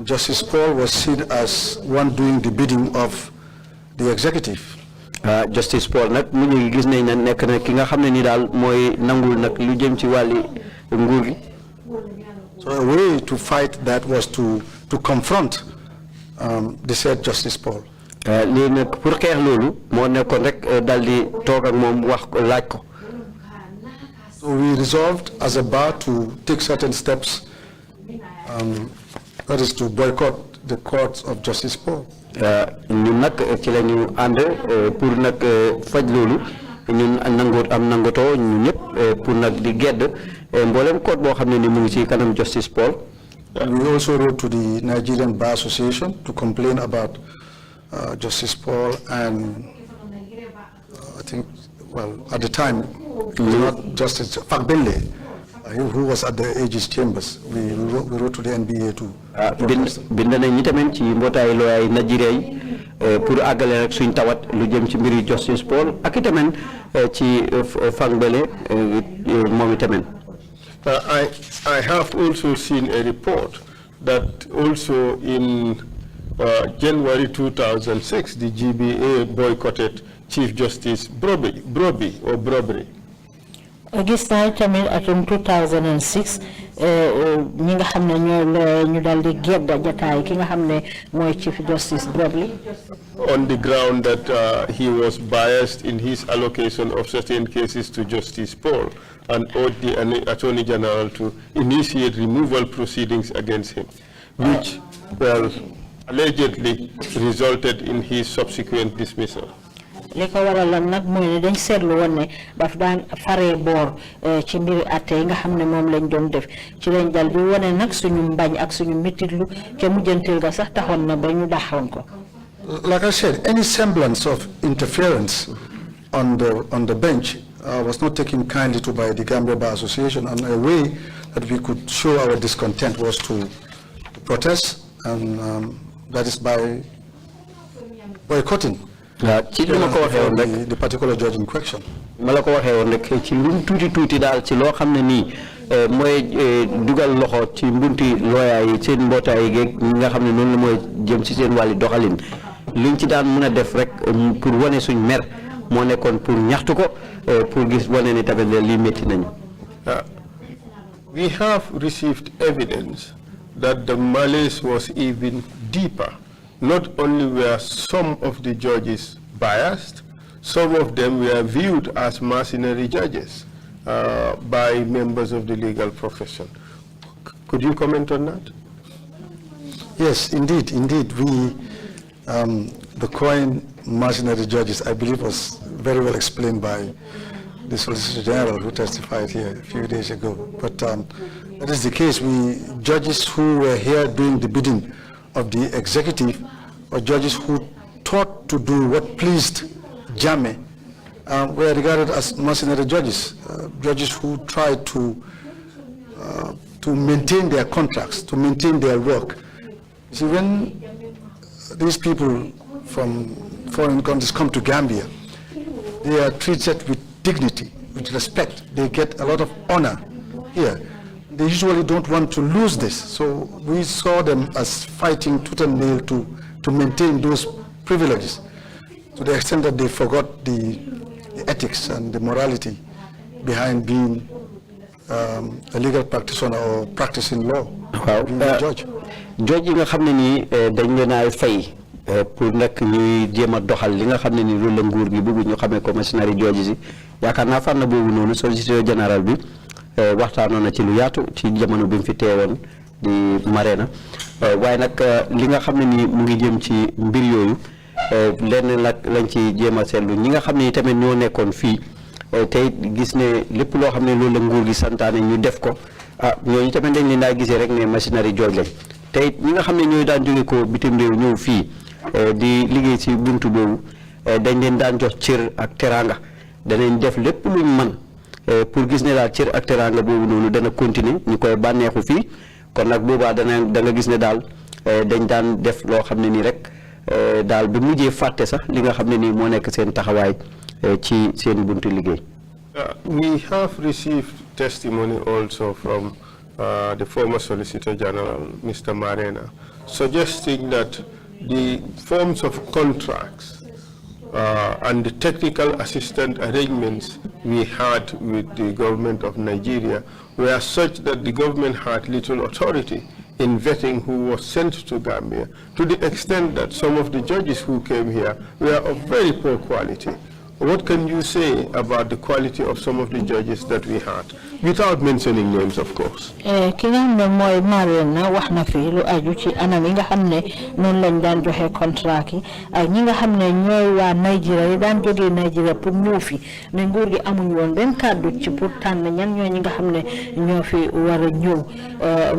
Justice Paul was seen as one doing the bidding of the executive. Justice Paul nag mu ñu gis nañ ne nekk na ki nga xam ne ni daal mooy nangul nag lu jëm ci wàllu nguur gi. So a way to fight that was to confront the said Justice Paul. lii nag pour xeex loolu moo nekkoon rek dal di toog ak moom wax ko laaj ko. So we resolved as a bar to take certain steps, that is to boycott the courts of Justice Paul. ñun nag ci la ñu ànd pour nag faj loolu ñun nangotoo ñun ñëpp pour nag di gedd mboolem court boo xam ne ni mu ngi ci kanam Justice Paul. We also wrote to the Nigerian Bar Association to complain about Justice Paul and I think, well, at the time, it was not Justice Fakbele, who was at the Aegis Chambers. We wrote to the NBA to bind nañ ñi tamit ci mbootaayu looyaay Nigeria yi pour àggale rek suñ tawat lu jëm ci mbiri Justice Paul ak itamit ci Fakbele moom itamit. I have also seen a report that also in January 2006, the GBA boycotted Chief Justice Broby. Gis naa tamit atum 2006 ñi nga xam ne ñoo ñu daal di gedda jataay ki nga xam ne mooy Chief Justice Broby. On the ground that he was biased in his allocation of certain cases to Justice Paul and urged the Attorney General to initiate removal proceedings against him, which, well, allegedly resulted in his subsequent dismissal. li ko waraloon nag mooy ne dañ seetlu woon ne daf daan faree boor ci mbiri atte yi nga xam ne moom lañ doon def ci lañ dal di wane nag suñu mbañ ak suñu métitlu ca mujjantil ga sax taxoon na ba ñu daxoon ko. Like I said, any semblance of interference on the bench was not taken kindly to by the Gambia Bar Association, and a way that we could show our discontent was to protest, and that is by boycotting the particular judge in question. ma ko waxee woon rek ci lu tuuti daal ci loo xam ne nii mooy dugal loxo ci mbunti looyaa yi seen mbootaay yi ñi nga xam ne noonu la mooy jëm ci seen wàlli doxalin liñ ci daan mën a def rek pour wane suñ mer moo nekkoon pour ñaxtu ko pour gis wane ni tamit lii métti nañu. We have received evidence that the malaise was even deeper. Not only were some of the judges biased, some of them were viewed as mercenary judges by members of the legal profession. Could you comment on that? Yes, indeed. We, the coin mercenary judges, I believe, was very well explained by the Solicitor General who testified here a few days ago. But that is the case. We judges who were here doing the bidding of the executive, or judges who thought to do what pleased Jammeh, were regarded as mercenary judges, judges who tried to maintain their contracts, to maintain their work. See, when these people from foreign countries come to Gambia, They are treated with dignity, with respect. They get a lot of honor here. They usually don't want to lose this. So we saw them as fighting tooth and nail to maintain those privileges, to the extent that they forgot the ethics and the morality behind being a legal practitioner or practicing law. Being a judge. Judge yi nga xam ne nii dañ leen a fay pour nag ñuy jéem a doxal li nga xam ne nii loolu la nguur gi bëgg ñu xamee ko mercenary judges yi yaakaar naa fànn boobu noonu solliciteur général bi waxtaanoon na ci lu yaatu ci jamono bi mu fi teewoon di Marena waaye nag li nga xam ne nii mu ngi jëm ci mbir yooyu lenn nag lañ ci jéem a seetlu ñi nga xam ne tamit ñoo nekkoon fii tey gis ne lépp loo xam ne loolu la nguur gi santaane ñu def ko ñooñu tamit dañ leen daa gisee rek ne mercenary judge lañ tey ñi nga xam ne ñooy daan jóge ko bitim réew ñëw fii di liggéey ci buntu boobu dañ leen daan jox cër ak teraanga danañ def lépp luñ mën pour gis ne daal cër ak teraanga boobu noonu dana continuer ñu koy bànneexu fii kon nag boobaa da nga gis ne daal dañ daan def loo xam ne nii rek daal bi mujjee fàtte sax li nga xam ne nii moo nekk seen taxawaay ci seen buntu liggéey. We have received testimony also from the former Solicitor General, Mr. Marena, suggesting that the forms of contracts and the technical assistance arrangements we had with the government of Nigeria were such that the government had little authority in vetting who was sent to Gambia, to the extent that some of the judges who came here were of very poor quality. What can you say about the quality of some of the judges that we had, without mentioning names, of course? Ki nga xam ne mooy Marena wax na fi lu aju ci anam yi nga xam ne noonu lañ daan joxe contrat yi ak ñi nga xam ne ñooy waa Nigeria yi daan jógee Nigeria pour ñëw fi ne nguur gi amuñ woon benn kàddu ci pour tànn ñan ñooy ñi nga xam ne ñoo fi war a ñëw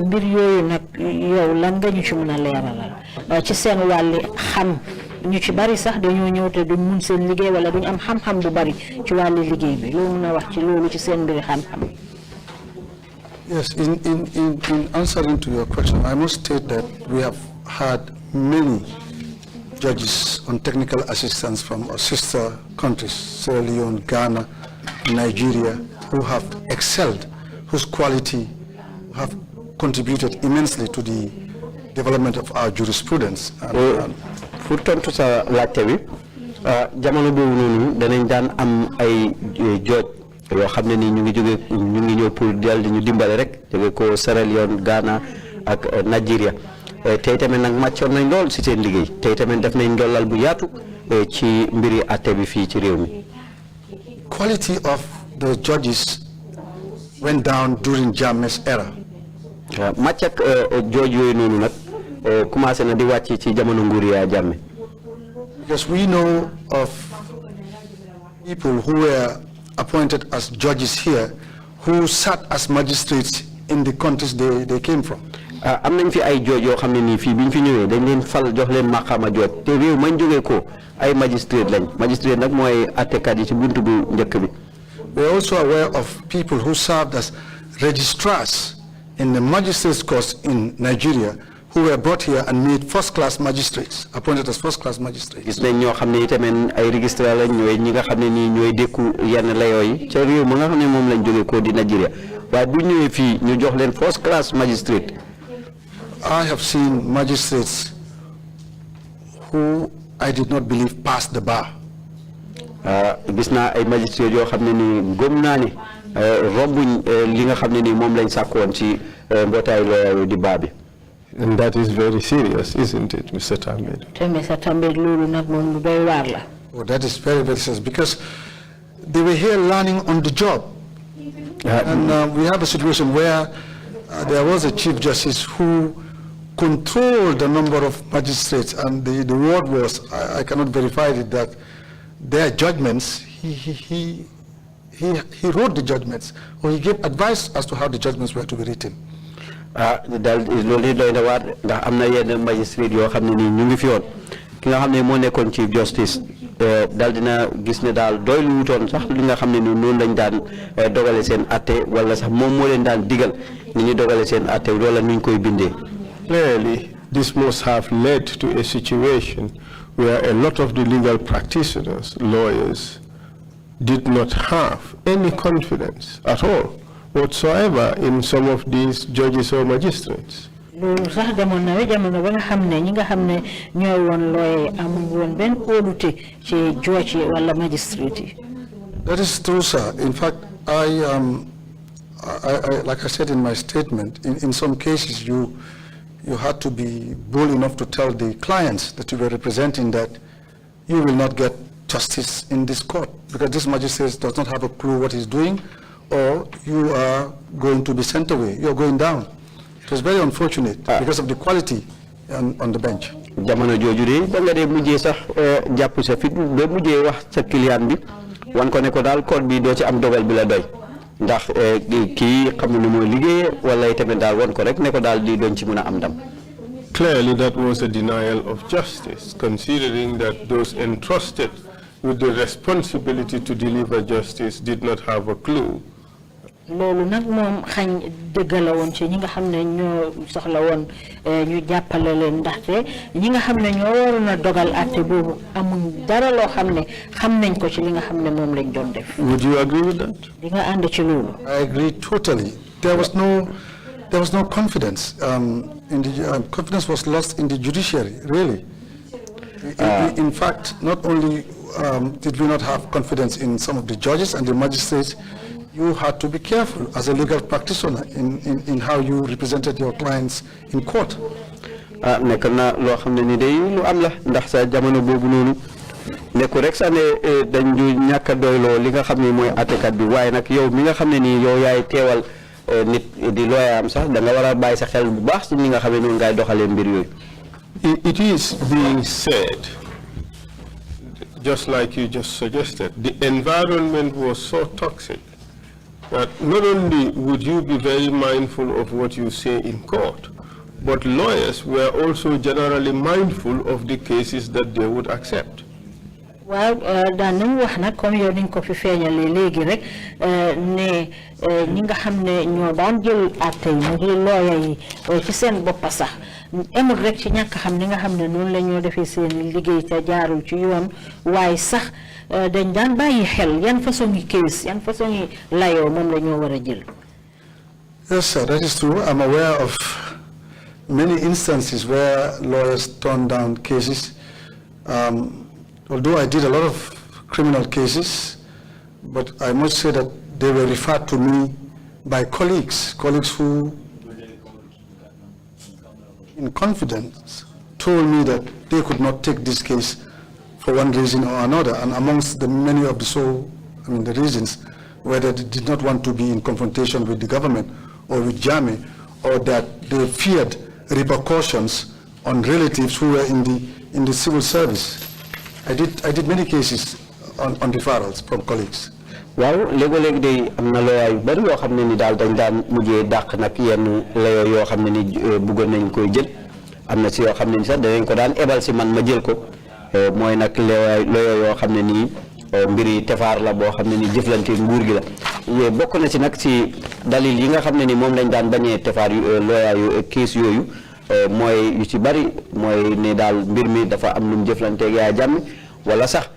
mbir yooyu nag yow lan nga ñu ci mën a leeralal ci seen wàlli xam ñu ci bari sax dañoo ñëw te duñ mun seen liggéey wala duñ am xam-xam bu bari ci wàlli liggéey bi loo mën a wax ci loolu ci seen mbiri xam-xam. Yes, in answering to your question, I must state that we have had many judges on technical assistance from our sister countries, Sierra Leone, Ghana, Nigeria, who have excelled, whose quality have contributed immensely to the development of our jurisprudence. Pour tontu sa laajte bi jamono boobu noonu danañ daan am ay jooj yoo xam ne nii ñu ngi ñëw pour dal di ñu dimbale rek jóge ko Sierra Leone, Ghana ak Nigeria tey tamit nag màccoon nañ lool si seen liggéey tey tamit def nañ ndollal bu yaatu ci mbiri atte bi fii ci réew mi. Quality of the judges went down during Jammeh's era. Màcc ak jooj yooyu noonu nag commencé na di wàcc ci jamono nguur Yaya Jammeh. Because we know of people who were appointed as judges here who sat as magistrates in the countries they came from. am nañ fi ay jooj yoo xam ne nii fii bi ñu fi ñëwee dañ leen fal jox leen maqaama jooj te réew mañ jógee ko ay magistrate lañ magistrate nag mooy attekat yi ci buntu bu njëkk bi. We are also aware of people who served as registrars in the magistrates courts in Nigeria who were brought here and made first-class magistrates, appointed as first-class magistrates. Gis nañ ñoo xam ne itamit ay registrar lañ ñooy ñi nga xam ne nii ñooy dékku yenn layoo yi ca réew ma nga xam ne moom lañ jógee ko di Nigeria waaye bu ñëwee fii ñu jox leen first-class magistrate. I have seen magistrates who I did not believe passed the bar. Gis naa ay magistrate yoo xam ne nii gëm naa ne rombuñ li nga xam ne nii moom lañ sàkkoon ci mbootaay looyoo di baa bi. And that is very serious, isn't it, Mr. Tambaidou? Oh, that is very, very serious because they were here learning on the job. And we have a situation where there was a Chief Justice who controlled the number of magistrates, and the word was, I cannot verify it, that their judgments, he wrote the judgments, or he gave advice as to how the judgments were to be written. Dal loolu doy na waar ndax am na yenn magistrate yoo xam ne nii ñu ngi fi woon ki nga xam ne moo nekkoon Chief Justice dal dina gis ne daal doy lu wutoon sax li nga xam ne ni noonu lañ daan dogale seen atte wala sax moom moo leen daan digal ni ñu dogale seen atte wala ni ñu koy bindee. Clearly, this must have led to a situation where a lot of the legal practitioners, lawyers, did not have any confidence at all whatsoever in some of these judges or magistrates. That is true, sir. In fact, I like I said in my statement, in some cases you had to be bold enough to tell the clients that you were representing that you will not get justice in this court because this magistrate does not have a clue what he's doing, or you are going to be sent away. You're going down. It was very unfortunate because of the quality on the bench. Jamono joju de da nga de mujjé sax japp sa fit be mujjé wax sa client bi wan ko ne ko dal code bi do ci am dogal bi la doy ndax ki xamnu ni moy liggéey wala itamit dal won ko rek ne ko dal di doon ci mëna am ndam. Clearly that was a denial of justice, considering that those entrusted with the responsibility to deliver justice did not have a clue. Lolu nak mom xagn deugal won ci ñi nga xamne ñoo soxla won ñu jappalé len ndaxte ñi nga xamne ñoo waruna dogal atté bobu amuñ dara lo xamne xam nañ ko ci li nga xamne mom lañ doon def. Would you agree with that? Di nga and ci lolu. I agree totally. There was no confidence. Confidence was lost in the judiciary, really. In fact, not only did we not have confidence in some of the judges and the magistrates, you had to be careful as a legal practitioner in how you represented your clients in court. Nek na lo xamne ni day lu am la ndax sa jamono bobu nonu neku rek sa ne dañ du ñaka doylo li nga xamne moy atekat bi waye nak yow mi nga xamne ni yow yaay teewal nit di lawyer am sax da nga wara bay sa xel bu baax ci ni nga xamne non ngay doxale mbir yoy. It is being said, just like you just suggested, the environment was so toxic that not only would you be very mindful of what you say in court, but lawyers were also generally mindful of the cases that they would accept. Well, daan nañ wax nag comme yow niñ ko fi feeñalee léegi rek ne ñi nga xam ne ñoo daan jël àtte yi mu di lawyer yi ci seen boppa sax emul rek ci ñàkk xam ni nga xam ne noonu la ñoo defee seen liggéey te jaarul ci yoon waaye sax dañ daan bàyyi xel yan façon yi case yan façon yi layoo moom la ñoo war a jël. Yes, sir, that is true. I'm aware of many instances where lawyers turned down cases. Although I did a lot of criminal cases, but I must say that they were referred to me by colleagues who, in confidence, told me that they could not take this case for one reason or another, and amongst the many of the reasons were that they did not want to be in confrontation with the government or with Jami, or that they feared repercussions on relatives who were in the civil service. I did many cases on referrals from colleagues. Waaw léegi day am na lawyer yu bari yoo xam ne ni daal dañ daan mujjee dàq nag yenn lawyer yoo xam ne ni bëggoon nañ koy jël am na si yoo xam ne ni sax danañ ko daan ebal si man ma jël ko mooy nag lawyer yoo xam ne nii mbiri tefaar la boo xam ne ni jëflante nguur gi la bokk na si nag si dalil yi nga xam ne ni moom lañ daan bañee tefaar yu lawyer yu case yooyu mooy yu ci bari mooy ne daal mbir mi dafa am lu mu jëflanteeg Yaya Jammeh wala sax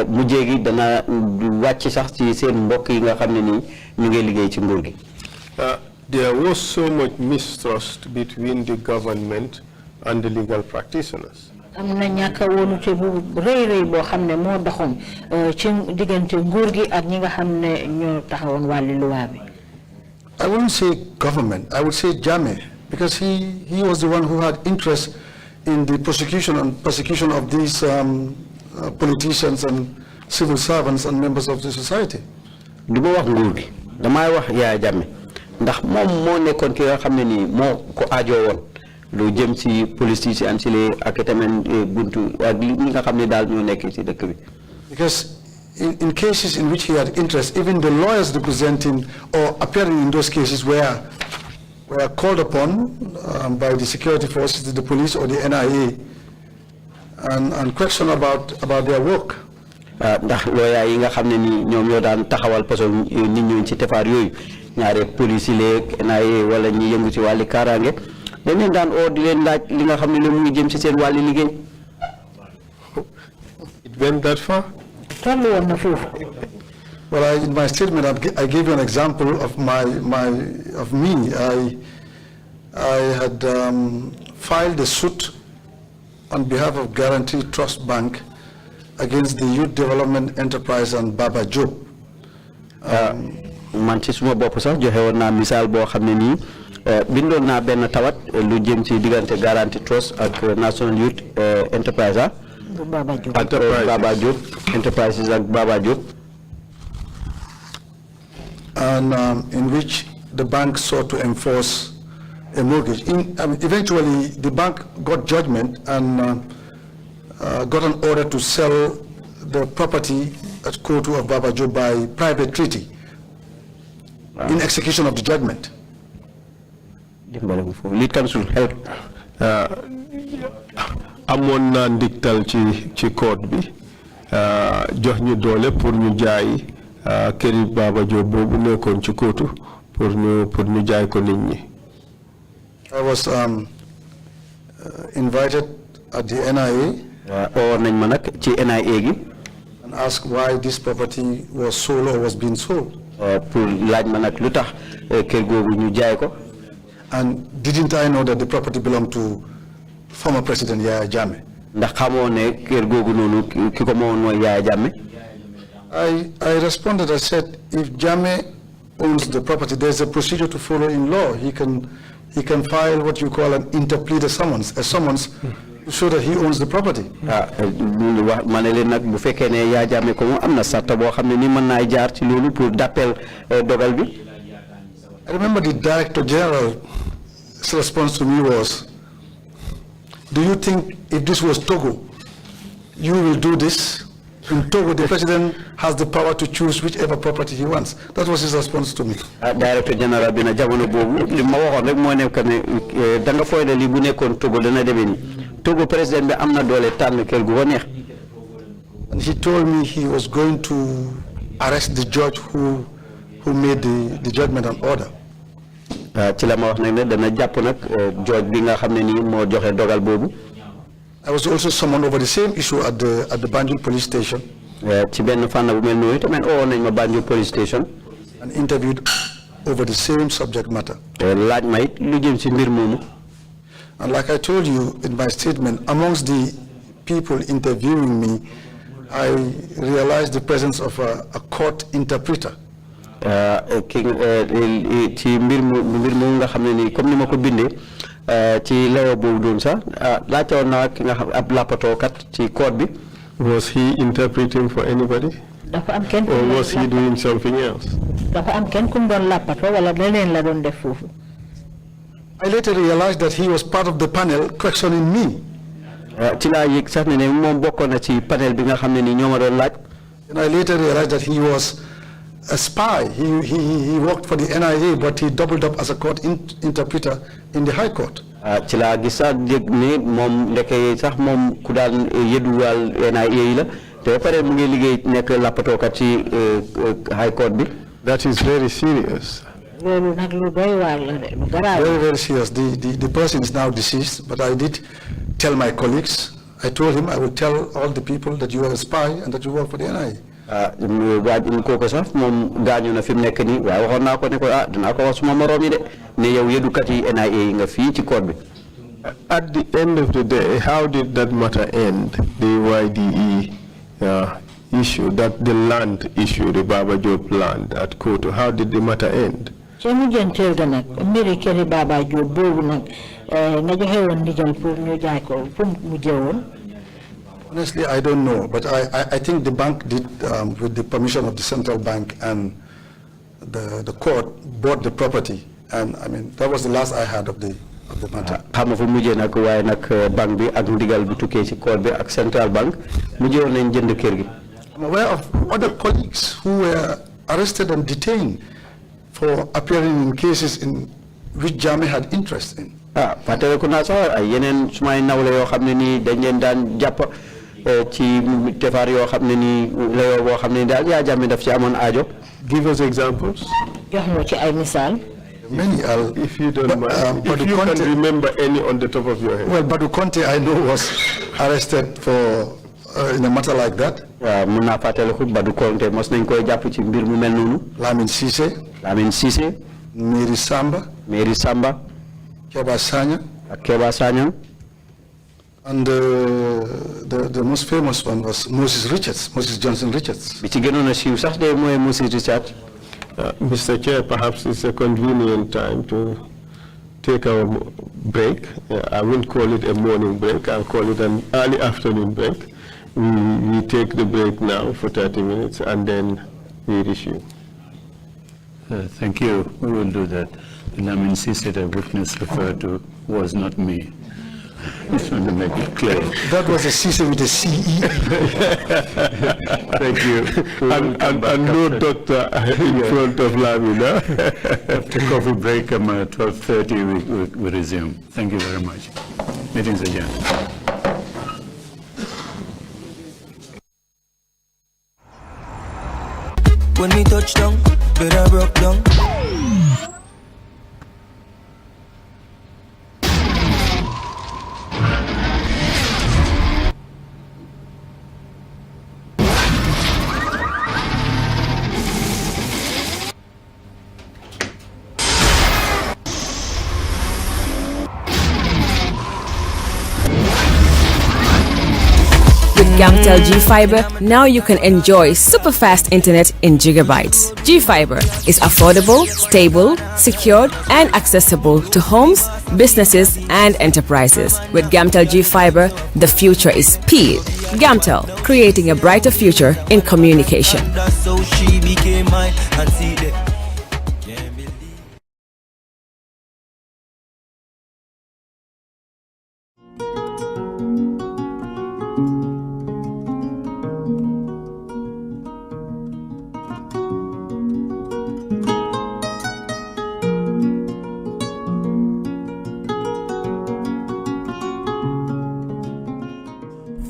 mujjee gi dana wàcc sax ci seen mbokk yi nga xam ne nii ñu ngi liggéey ci nguur gi. There was so much mistrust between the government and the legal practitioners. am na ñàkk a wóolute bu rëy boo xam ne moo doxoon ci diggante nguur gi ak ñi nga xam ne ñoo taxawoon wàllu luwaa bi. I wouldn't say government, I would say Jammeh, because he was the one who had interest in the prosecution and persecution of these politicians and civil servants and members of the society. du ma wax nguur gi damay wax Yaya Jammeh ndax moom moo nekkoon ki nga xam ne nii moo ko aajoo woon lu jëm ci politiciens ci les ak tamit buntu ak li nga xam ne daal ñoo nekk ci dëkk bi. Because in cases in which he had interest, even the lawyers representing or appearing in those cases were called upon by the security forces, the police or the NIA, and questioned about their work. ndax lawyer yi nga xam ne ni ñoom ñoo daan taxawal poso nit ñooñu ci tefaar yooyu ñaare police yi leeg NIA wala ñi yëngu ci wàlli kaaraange dañ leen daan oo di leen laaj li nga xam ne la mu ngi jëm ci seen wàlli liggéey. It went that far? tollu woon na foofu. Well, in my statement, I gave you an example of me. I had filed a suit on behalf of Guarantee Trust Bank against the Youth Development Enterprise and Baba Job. Man ci suma bopp sax joxe woon naa misaal boo xam ne nii bindoon naa benn tawat lu jëm ci diggante Guarantee Trust ak National Youth Enterprise ak Baba Job Enterprises ak Baba Job. And in which the bank sought to enforce a mortgage. Eventually, the bank got judgment and got an order to sell the property at Kotu of Baba Job by private treaty in execution of the judgment. Lead counsel, help. Amoon na ndiktal ci code bi jox ñu doole pour ñu jaay këri Baba Job boobu nekkoon ci Kotu pour ñu jaay ko nit ñi. I was invited at the NIA and asked why this property was sold or was being sold. And didn't I know that the property belonged to former President Yahya Jammeh? I responded, I said, if Jammeh owns the property, there's a procedure to follow in law. He can file what you call an interpleader summons, a summons to show that he owns the property. I remember the Director General's response to me was, do you think if this was Togo, you will do this? In Togo, the president has the power to choose whichever property he wants. That was his response to me. Director General bina jamono bobu lima waxon rek mo nek ne da nga foyde li bu nekkon Togo dana demeni Togo president bi amna doole tan kel gu neex. And he told me he was going to arrest the judge who made the judgment and order. Ci la ma wax nak ne dana japp nak judge bi nga xamne ni mo joxe dogal bobu. I was also summoned over the same issue at the Banjul police station. Police station. And interviewed over the same subject matter. And like I told you in my statement, amongst the people interviewing me, I realized the presence of a court interpreter. Was he interpreting for anybody? Or was he doing something else? I later realized that he was part of the panel questioning me. And I later realized that he was a spy. He worked for the NIA, but he doubled up as a court interpreter in the High Court. That is very serious. Very, very serious. The person is now deceased, but I did tell my colleagues. I told him I would tell all the people that you are a spy and that you work for the NIA. At the end of the day, how did that matter end, the YDE issue, that the land issue, the Baba Job land at Koto, how did the matter end? Honestly, I don't know, but I think the bank did, with the permission of the central bank and the court, bought the property, and I mean that was the last I heard of the matter. I'm aware of other colleagues who were arrested and detained for appearing in cases in which Jammeh had interest in. Give us examples. Many, if you don't mind, if you can remember any on the top of your head. Well, Badu Conte, I know, was arrested for in a matter like that. mun naa fàttaliku Badou Konte mos nañ koy jàpp ci mbir mu mel noonu. Lamine Cissé. Lamine Cissé. Mary Samba. Mary Samba. Keba Sagna. ak Keba Sagna. And the most famous one was Moses Richards, Moses Johnson Richards. bi ci gënoon a siiw sax de mooy Moses Richards. Mr. Chair, perhaps it's a convenient time to take our break. I won't call it a morning break. I'll call it an early afternoon break. We take the break now for 30 minutes and then we resume. Thank you. We will do that. The Lamin Sisi the witness referred to was not me. Just want to make it clear. That was a CC with a CE. Thank you. And no doctor in front of Lamin. After coffee break, 12:30, we resume. Thank you very much. Meeting's adjourned. When we touch down, better broke down. Gamtel G-Fiber, now you can enjoy super fast internet in gigabytes. G-Fiber is affordable, stable, secured, and accessible to homes, businesses, and enterprises. With Gamtel G-Fiber, the future is speed. Gamtel, creating a brighter future in communication. That's how she became mine and see that.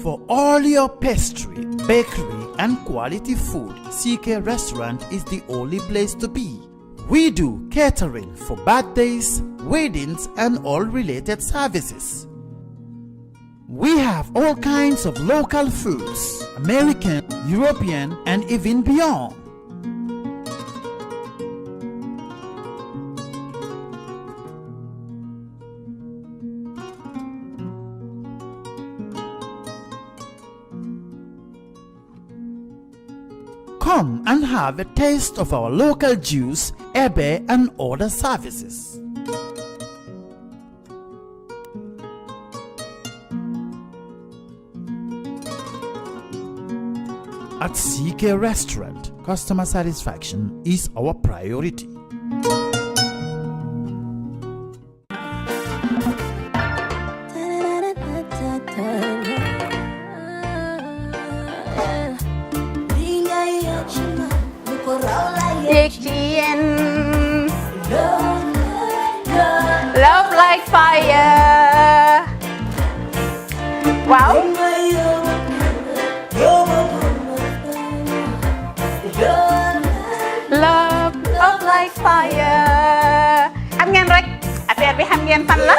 For all your pastry, bakery, and quality food, CK Restaurant is the only place to be. We do catering for birthdays, weddings, and all related services. We have all kinds of local foods, American, European, and even beyond. Come and have a taste of our local juice, ebe, and other services. At CK Restaurant, customer satisfaction is our priority. Love like fire. Wow. Love like fire. Xam ngeen rek affaire bi xam ngeen fan la?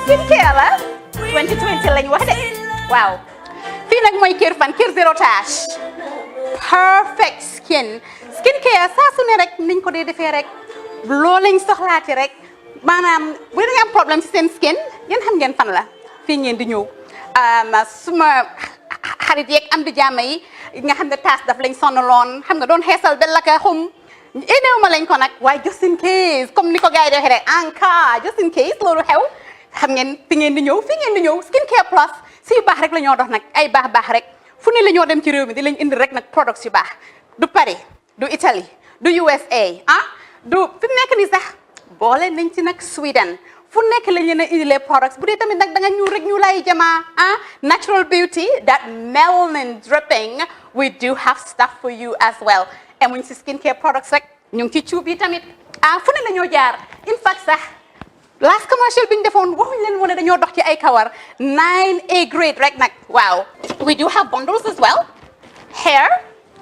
Skincare la. 2020 lañ wax de. Waaw. Fii nag mooy Kerr fan Kerr zero tache. Perfect skin. Skincare saa su ne rek niñ ko dee defee rek loo lañ soxlaati rek maanaam bu ngeen am problème ci seen skin yéen xam ngeen fan la fii ngeen di ñëw suma xarit yeeg am di jàmm yi nga xam ne taas daf lañ sonaloon xam nga doon xeesal ba la ka xum éneew ma lañ ko nag waaye just in case comme ni ko gars yi defee rek en cas just in case loolu xew xam ngeen fi ngeen di ñëw Skincare Plus si yu baax rek la ñoo dox nag ay baax rek fu ne la ñoo dem ci réew mi di lañ indi rek nag products yu baax du Paris du Italie du USA du fi mu nekk nii sax boole nañ ci nag Sweden fu nekk lañ leen a indi les products bu dee tamit nag da nga ñuul rek ñu lay jamaa natural beauty that melanin dripping we do have stuff for you as well emuñ si skincare products rek ñu ngi ci cuub yi tamit fu ne la ñoo jaar in fact sax last commercial bi ñu defoon waxuñ leen woon ne dañoo dox ci ay kawar 9A grade rek nag waaw we do have bundles as well hair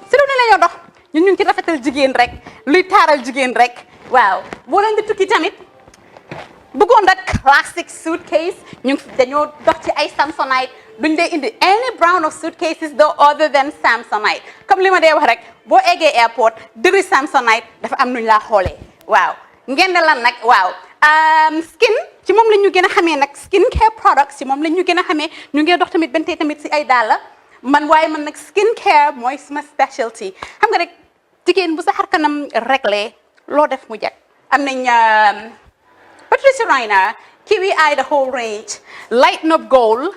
si lu ne la ñoo dox ñun ñu ngi ci rafetal jigéen rek luy taaral jigéen rek waaw boo leen di tukki tamit bëggoon rek classic suitcase ñu dañoo dox ci ay Samsonite duñ dee indi any brand of suitcases though other than Samsonite comme li ma dee wax rek boo eggee airport diri Samsonite dafa am nuñ laa xoolee waaw ngeen ne lan nag waaw skin ci moom la ñu gën a xamee nag skin care products ci moom la ñu gën a xamee ñu ngi dox tamit bentee tamit si ay dàlla man waaye man nag skin care mooy suma specialty xam nga rek jigéen bu sa xar kanam réglé loo def mu jag am nañ Patricia Reiner Kiwi Eye the whole range Lighten Up Gold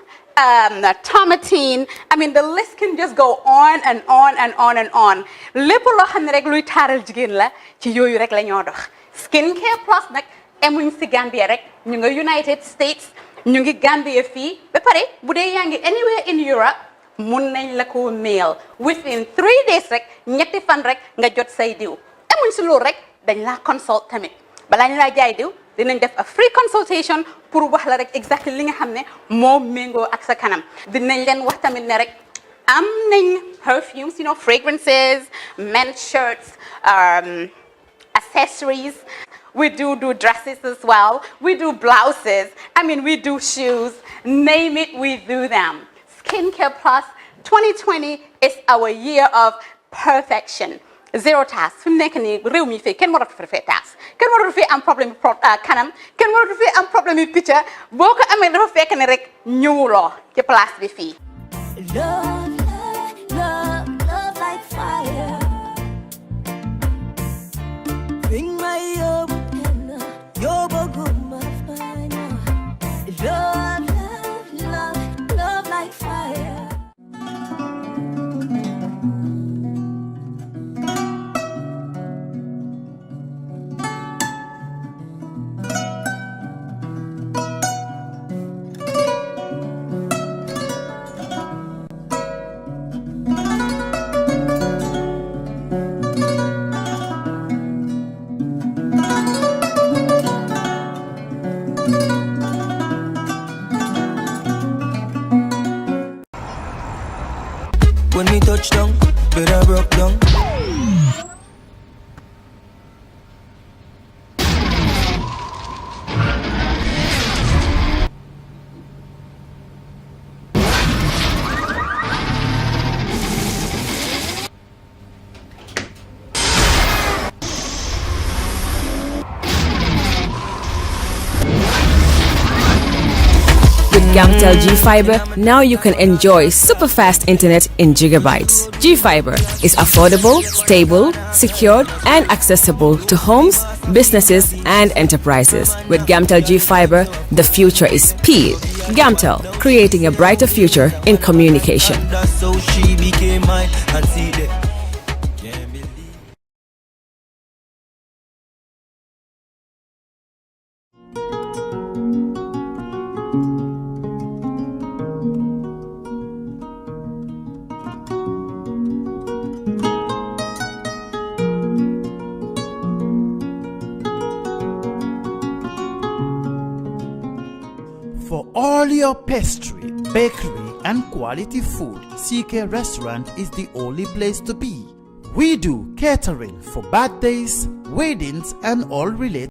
Tomatine I mean the list can just go on and on and on and on lépp loo xam ne rek luy taaral jigéen la ci yooyu rek la ñoo dox skin care plus nag emuñ si Gambia rek ñu nga United States ñu ngi Gambia fii ba pare bu dee yaa ngi anywhere in Europe mun nañ la ko mail within 3 days rek ñetti fan rek nga jot say diw emuñ si loolu rek dañ laa consult tamit balaa ñu laa jaay diw dinañ def a free consultation pour wax la rek exactly li nga xam ne moo méngoo ak sa kanam dinañ leen wax tamit ne rek am nañ perfumes you know fragrances men's shirts accessories we do dresses as well we do blouses I mean we do shoes name it we do them Skincare Plus 2020 is our year of perfection zero tax fi mu nekk nii réew mi fii kenn waratu fi tax kenn waratu fi am problème kanam kenn waratu fi am problème yi picca boo ko amee dafa fekk ne rek ñëwuloo ci place bi fii love like fire bring my yoboguma fine love like fire When me touch down, better broke down. With Gamtel G-Fiber, now you can enjoy super fast internet in gigabytes. G-Fiber is affordable, stable, secured, and accessible to homes, businesses, and enterprises. With Gamtel G-Fiber, the future is speed. Gamtel, creating a brighter future in communication. That's how she became mine and see that. Can't believe. For all your pastry, bakery, and quality food, CK Restaurant is the only place to be. We do catering for birthdays, weddings, and all related